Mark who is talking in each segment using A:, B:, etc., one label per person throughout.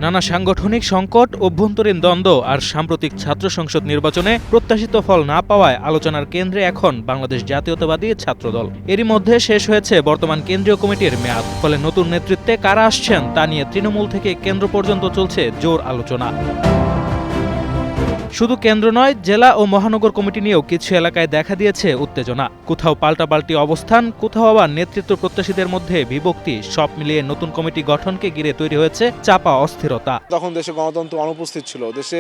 A: নানা সাংগঠনিক সংকট, অভ্যন্তরীণ দ্বন্দ্ব আর সাম্প্রতিক ছাত্র সংসদ নির্বাচনে প্রত্যাশিত ফল না পাওয়ায় আলোচনার কেন্দ্রে এখন বাংলাদেশ জাতীয়তাবাদী ছাত্রদল। এরই মধ্যে শেষ হয়েছে বর্তমান কেন্দ্রীয় কমিটির মেয়াদ। ফলে নতুন নেতৃত্বে কারা আসছেন তা নিয়ে তৃণমূল থেকে কেন্দ্র পর্যন্ত চলছে জোর আলোচনা। শুধু কেন্দ্র নয়, জেলা ও মহানগর কমিটি নিয়েও কিছু এলাকায় দেখা দিয়েছে উত্তেজনা। কোথাও পাল্টাপাল্টি অবস্থান, কোথাও আবার নেতৃত্ব প্রত্যাশীদের মধ্যে বিভক্তি। সব মিলিয়ে নতুন কমিটি গঠনকে ঘিরে তৈরি হয়েছে চাপা অস্থিরতা।
B: তখন দেশে গণতন্ত্র অনুপস্থিত ছিল, দেশে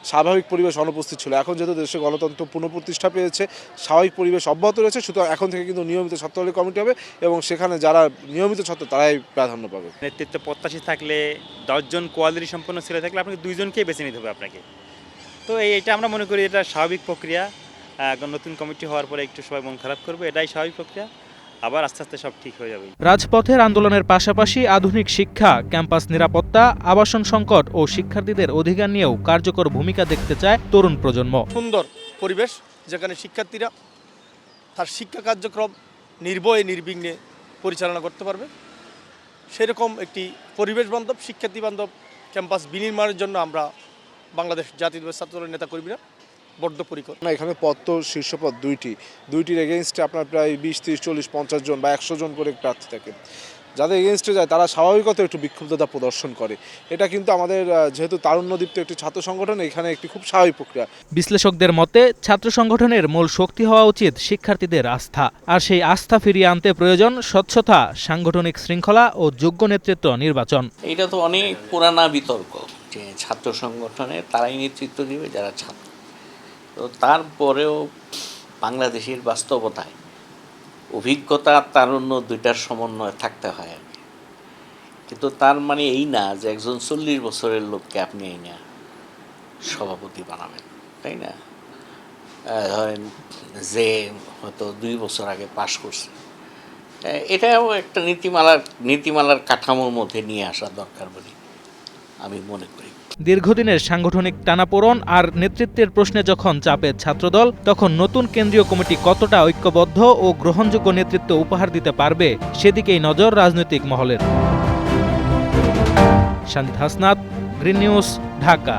B: স্বাভাবিক পরিবেশ অনুপস্থিত ছিল। এখন যেহেতু দেশে গণতন্ত্র পুনঃপ্রতিষ্ঠা পেয়েছে, স্বাভাবিক পরিবেশ অব্যাহত রয়েছে, সুতরাং এখন থেকে কিন্তু নিয়মিত ছাত্রলীগ কমিটি হবে এবং সেখানে যারা নিয়মিত ছাত্র তারাই প্রাধান্য পাবে।
C: নেতৃত্ব প্রত্যাশী থাকলে 10 জন কোয়ালিটি সম্পন্ন ছেলে থাকলে আপনাকে 2 জনকেই বেছে নিতে হবে আপনাকে। তো এটা আমরা মনে করি এটা স্বাভাবিক প্রক্রিয়া। নতুন কমিটি হওয়ার পরে একটু সবাই মন খারাপ করবে, এটাই স্বাভাবিক প্রক্রিয়া। আবার আস্তে আস্তে সব ঠিক হয়ে যাবে।
A: রাজপথের আন্দোলনের পাশাপাশি আধুনিক শিক্ষা, ক্যাম্পাস নিরাপত্তা, আবাসন সংকট ও শিক্ষার্থীদের অধিকার নিয়েও কার্যকর ভূমিকা দেখতে চায় তরুণ প্রজন্ম।
D: সুন্দর পরিবেশ যেখানে শিক্ষার্থীরা তার শিক্ষা কার্যক্রম নির্ভয়ে নির্বিঘ্নে পরিচালনা করতে পারবে, সেরকম একটি পরিবেশ বান্ধব, শিক্ষার্থী বান্ধব ক্যাম্পাস বিনির্মাণের জন্য আমরা বাংলাদেশ জাতীয়তাবাদী ছাত্রদলের নেতাকর্মীরা বদ্ধপরিকর।
B: এখানে পদ তো শীর্ষ পদ দুইটির এগেইনস্টে আপনার প্রায় 20, 30, 40, 50 জন বা 100 জন করে প্রার্থী থাকে। যাদের এগেইনস্টে যায় তারা স্বাভাবিকত একটু বিক্ষুব্ধতা প্রদর্শন করে। এটা কিন্তু আমাদের যেহেতু তারুণ্যদীপ্ত একটি ছাত্র সংগঠন, এখানে একটি খুব স্বাভাবিক প্রক্রিয়া।
A: বিশ্লেষকদের মতে ছাত্র সংগঠনের মূল শক্তি হওয়া উচিত শিক্ষার্থীদের আস্থা। আর সেই আস্থা ফিরিয়ে আনতে প্রয়োজন স্বচ্ছতা, সাংগঠনিক শৃঙ্খলা ও যোগ্য নেতৃত্ব নির্বাচন।
E: এটা তো অনেক পুরানা বিতর্ক যে ছাত্র সংগঠনে তারাই নেতৃত্ব দিবে যারা ছাত্র। তো তারপরেও বাংলাদেশের বাস্তবতায় অভিজ্ঞতা তারুণ্য দুইটার সমন্বয় থাকতে হয় আর কি। কিন্তু তার মানে এই না যে একজন 40 বছরের লোককে আপনি এই না সভাপতি বানাবেন, তাই না? ধরেন যে হয়তো 2 বছর আগে পাশ করছে, এটাও একটা নীতিমালার কাঠামোর মধ্যে নিয়ে আসা দরকার বলে আমি মনে করি।
A: দীর্ঘদিনের সাংগঠনিক টানাপোড়েন আর নেতৃত্বের প্রশ্নে যখন চাপে ছাত্রদল, তখন নতুন কেন্দ্রীয় কমিটি কতটা ঐক্যবদ্ধ ও গ্রহণযোগ্য নেতৃত্ব উপহার দিতে পারবে সেদিকেই নজর রাজনৈতিক মহলের। শান্তিদ হাসনাত, গ্রিন নিউজ, ঢাকা।